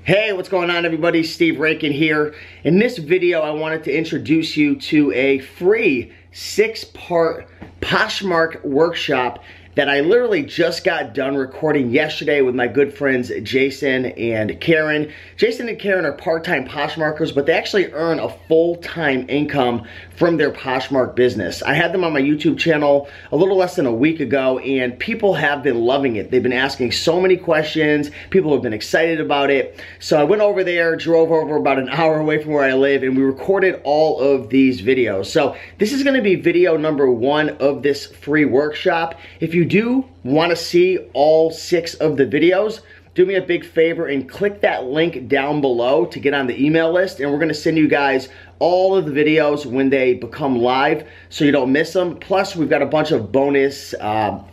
Hey, what's going on everybody? Steve Rakin here. In this video, I wanted to introduce you to a free 6-part Poshmark workshop that I literally just got done recording yesterday with my good friends Jason and Karen. Jason and Karen are part-time Poshmarkers, but they actually earn a full-time income from their Poshmark business. I had them on my YouTube channel a little less than a week ago, and people have been loving it. They've been asking so many questions. People have been excited about it. So I went over there, drove over about an hour away from where I live, and we recorded all of these videos. So this is gonna be video number 1 of this free workshop. If you do want to see all 6 of the videos, do me a big favor and click that link down below to get on the email list, and we're going to send you guys all of the videos when they become live so you don't miss them. Plus, we've got a bunch of bonus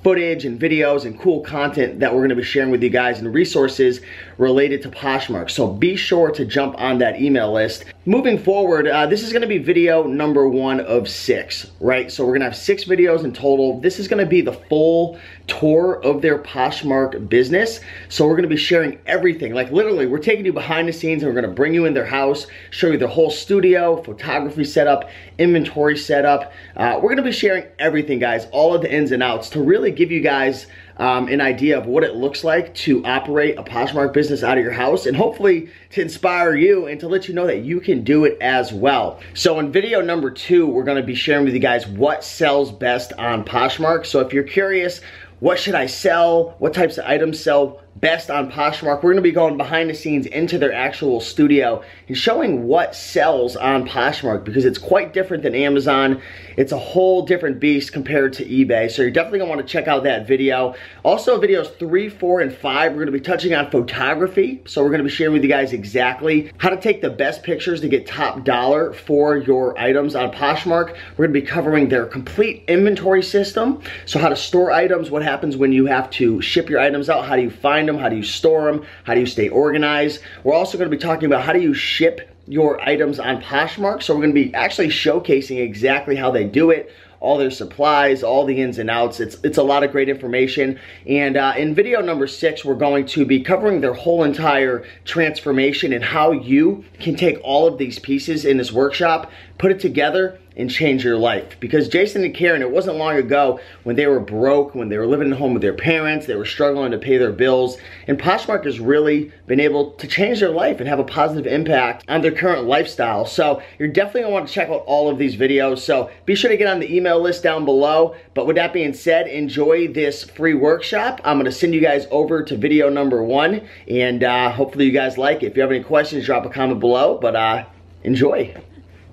footage and videos and cool content that we're going to be sharing with you guys and resources related to Poshmark. So be sure to jump on that email list. Moving forward, this is going to be video number 1 of 6, right? So we're going to have 6 videos in total. This is going to be the full tour of their Poshmark business. So we're going to be sharing everything. Like literally, we're taking you behind the scenes and we're going to bring you in their house, show you their whole studio, photography setup, inventory setup. We're going to be sharing everything, guys, all of the ins and outs to really give you guys an idea of what it looks like to operate a Poshmark business out of your house, and hopefully to inspire you and to let you know that you can do it as well. So in video number 2, we're going to be sharing with you guys what sells best on Poshmark. So if you're curious, what should I sell? What types of items sell best on Poshmark? We're gonna be going behind the scenes into their actual studio and showing what sells on Poshmark, because it's quite different than Amazon. It's a whole different beast compared to eBay. So you're definitely gonna wanna check out that video. Also videos 3, 4, and 5, we're gonna be touching on photography. So we're gonna be sharing with you guys exactly how to take the best pictures to get top dollar for your items on Poshmark. We're gonna be covering their complete inventory system. So how to store items, what happens when you have to ship your items out, how do you find them, how do you store them, how do you stay organized. We're also going to be talking about how do you ship your items on Poshmark. So we're going to be actually showcasing exactly how they do it, all their supplies, all the ins and outs. It's a lot of great information. And in video number 6, we're going to be covering their whole entire transformation and how you can take all of these pieces in this workshop, put it together, and change your life. Because Jason and Karen, it wasn't long ago when they were broke, when they were living at home with their parents, they were struggling to pay their bills, and Poshmark has really been able to change their life and have a positive impact on their current lifestyle. So you're definitely gonna want to check out all of these videos. So be sure to get on the email list down below. But with that being said, enjoy this free workshop. I'm gonna send you guys over to video number 1, and hopefully you guys like it. If you have any questions, drop a comment below, but enjoy.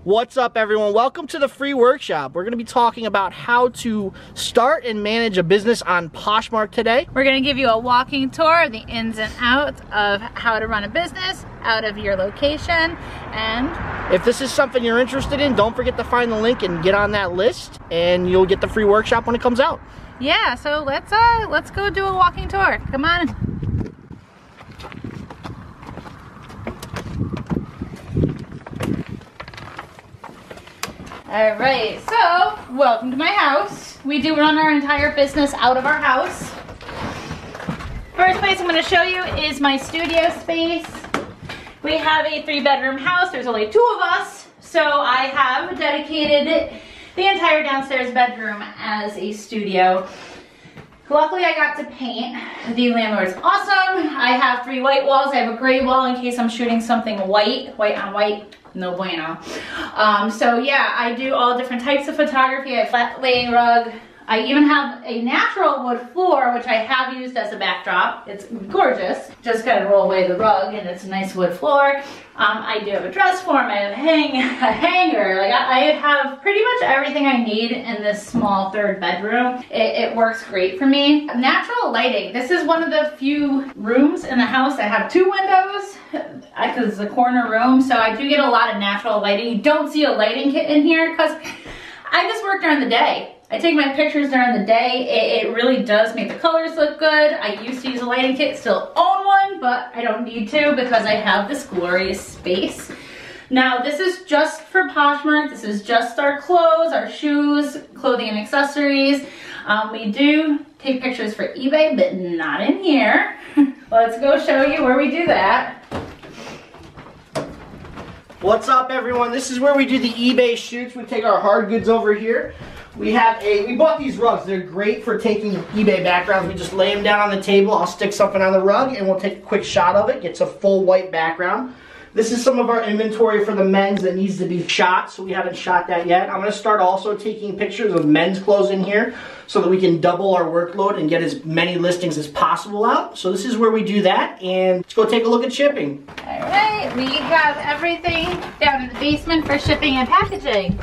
What's up everyone? Welcome to the free workshop. We're going to be talking about how to start and manage a business on Poshmark today. We're going to give you a walking tour of the ins and outs of how to run a business out of your location. And if this is something you're interested in, don't forget to find the link and get on that list, and you'll get the free workshop when it comes out. Yeah, so let's go do a walking tour. Come on. All right, so welcome to my house. We do run our entire business out of our house. First place I'm going to show you is my studio space. We have a 3-bedroom house. There's only 2 of us, so I have dedicated the entire downstairs bedroom as a studio. Luckily, I got to paint. The landlord's awesome. I have 3 white walls. I have a gray wall in case I'm shooting something white on white. No bueno. So yeah, I do all different types of photography. I have flat laying rug. I even have a natural wood floor, which I have used as a backdrop. It's gorgeous. Just gotta roll away the rug and it's a nice wood floor. I do have a dress form, I have a hanger. Like I have pretty much everything I need in this small 3rd bedroom. It works great for me. Natural lighting. This is one of the few rooms in the house that have 2 windows, because it's a corner room, so I do get a lot of natural lighting. You don't see a lighting kit in here because I just work during the day. I take my pictures during the day. It really does make the colors look good. I used to use a lighting kit, still own one, but I don't need to because I have this glorious space. Now this is just for Poshmark. This is just our clothes, our shoes, clothing and accessories. We do take pictures for eBay, but not in here. Let's go show you where we do that. What's up, everyone? This is where we do the eBay shoots. We take our hard goods over here. We bought these rugs. They're great for taking eBay backgrounds. We just lay them down on the table. I'll stick something on the rug and we'll take a quick shot of it. Gets a full white background. This is some of our inventory for the men's that needs to be shot, so we haven't shot that yet. I'm going to start also taking pictures of men's clothes in here so that we can double our workload and get as many listings as possible out. So this is where we do that, and let's go take a look at shipping. All right, we have everything down in the basement for shipping and packaging.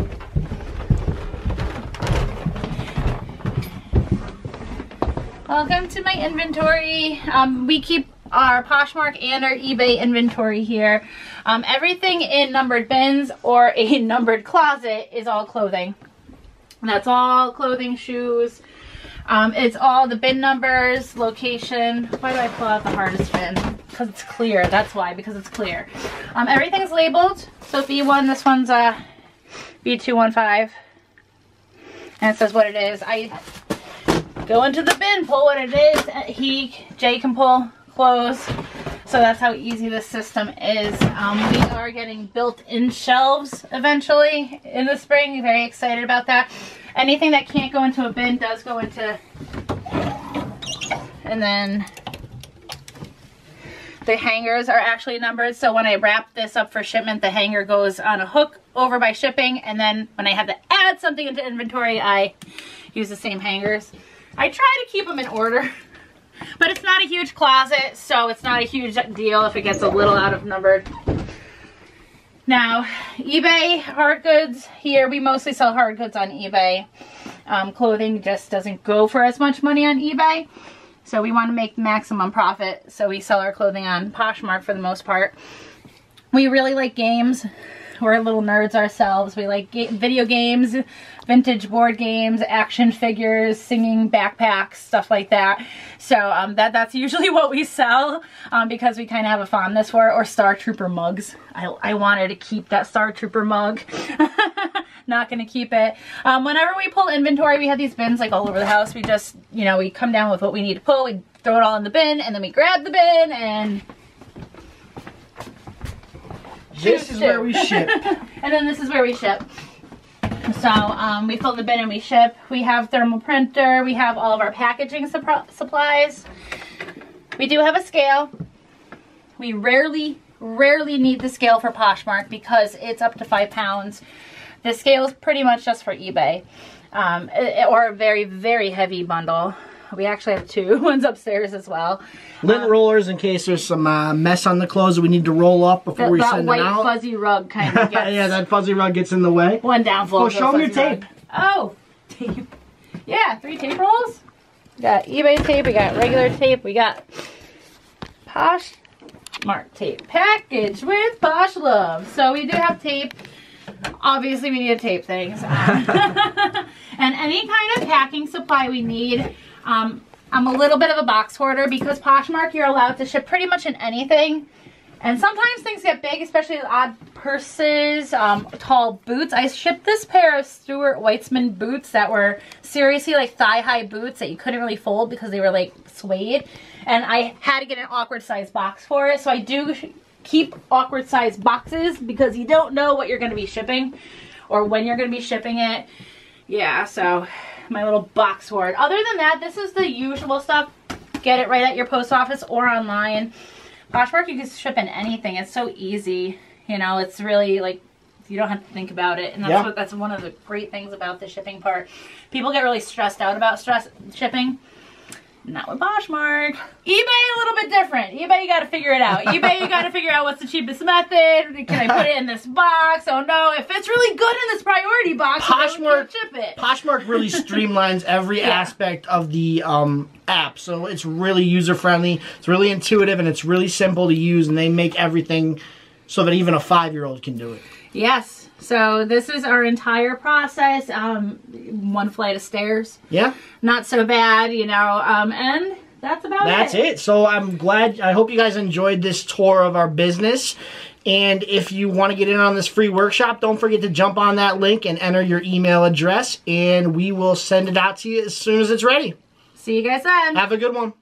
Welcome to my inventory. We keep our Poshmark and our eBay inventory here. Everything in numbered bins or a numbered closet is all clothing. That's all clothing, shoes. It's all the bin numbers, location. Why do I pull out the hardest bin? Because it's clear. That's why, because it's clear. Everything's labeled. So V1, this one's V215. And it says what it is. I go into the bin, pull what it is. Jay can pull clothes. So that's how easy this system is. We are getting built-in shelves eventually in the spring. Very excited about that. Anything that can't go into a bin does go into, and then the hangers are actually numbered. So when I wrap this up for shipment, the hanger goes on a hook over by shipping, and then when I have to add something into inventory, I use the same hangers. I try to keep them in order. But it's not a huge closet, so it's not a huge deal if it gets a little out of numbered. Now, eBay hard goods here, we mostly sell hard goods on eBay. Clothing just doesn't go for as much money on eBay, so we want to make maximum profit, so we sell our clothing on Poshmark for the most part. We really like games. We're little nerds ourselves. We like video games, vintage board games, action figures, singing backpacks, stuff like that. So that's usually what we sell because we kind of have a fondness for it. Or Star Trooper mugs. I wanted to keep that Star Trooper mug. Not going to keep it. Whenever we pull inventory, we have these bins like all over the house. We just, you know, we come down with what we need to pull. We throw it all in the bin and then we grab the bin and... This is where we ship. And then this is where we ship. So we fill the bin and we ship. We have thermal printer. We have all of our packaging supplies. We do have a scale. We rarely need the scale for Poshmark because it's up to 5 pounds. The scale is pretty much just for eBay. Or a very, very heavy bundle. We actually have 2. One's upstairs as well. Lint rollers in case there's some mess on the clothes that we need to roll up before we send them out. That white fuzzy rug kind of gets... Yeah, that fuzzy rug gets in the way. One downfall. Well, show them your tape. Oh, tape. Yeah, 3 tape rolls. We got eBay tape, we got regular tape, we got Poshmark tape. Packaged with Posh Love. So we do have tape. Obviously, we need to tape things. And any kind of packing supply we need. I'm a little bit of a box hoarder because Poshmark, you're allowed to ship pretty much in anything. And sometimes things get big, especially odd purses, tall boots. I shipped this pair of Stuart Weitzman boots that were seriously like thigh-high boots that you couldn't really fold because they were like suede. And I had to get an awkward size box for it. So I do keep awkward size boxes because you don't know what you're going to be shipping or when you're going to be shipping it. Yeah, so my little box hoard. Other than that, this is the usual stuff. Get it right at your post office or online. Poshmark, you can ship in anything. It's so easy. You know, it's really like, you don't have to think about it. And that's one of the great things about the shipping part. People get really stressed out about shipping. Not with Poshmark. eBay a little bit different. eBay, you gotta figure it out. eBay, you gotta figure out what's the cheapest method. Can I put it in this box? Oh no, if it's really good in this priority box, Poshmark, ship it. Poshmark really streamlines every aspect of the app. So it's really user-friendly, it's really intuitive, and it's really simple to use, and they make everything so that even a 5-year-old can do it. Yes. So this is our entire process. 1 flight of stairs. Yeah. Not so bad, you know, and that's about it. That's it. So I'm glad, I hope you guys enjoyed this tour of our business. And if you want to get in on this free workshop, don't forget to jump on that link and enter your email address, and we will send it out to you as soon as it's ready. See you guys then. Have a good one.